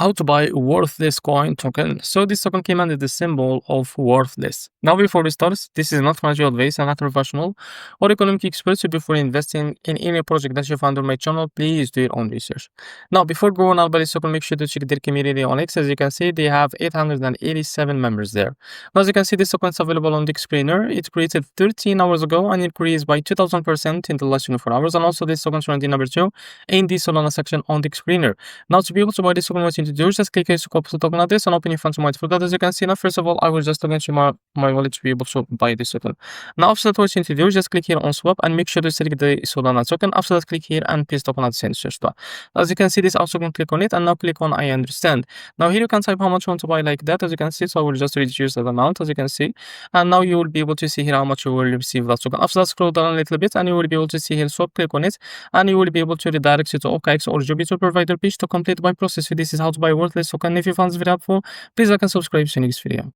how to buy worthless coin token. So this token came under the symbol of worthless. Now before we start, this is not financial advice and not professional or economic experts. So before investing in any project that you find on my channel, please do your own research. Now before going on by this token, make sure to check their community on X. As you can see, they have 887 members there. Now as you can see, this token is available on the explainer. It created 13 hours ago and increased by 2000% in the last 24 hours. And also this token is ranking number 2 in the Solana section on the explainer. Now to be able to buy this token, what you need to do is just click here to copy the token address and open your funds wallet. For that, as you can see, now first of all, I will just log into my wallet to be able to buy this token. Now after that, what you need to do is just click here on swap and make sure to select the Solana token. After that, click here and paste token at the same search bar. As you can see, this also can click on it and now click on I understand. Now here you can type how much you want to buy like that. As you can see, so I will just reduce that amount, as you can see, and now you will be able to see here how much you will receive that token. After that, scroll down a little bit and you will be able to see here swap, click on it, and you will be able to redirect you to OKX or Jupiter provider page to complete by process. This is how to buy worthless token. If you found this video helpful, please like and subscribe to the next video.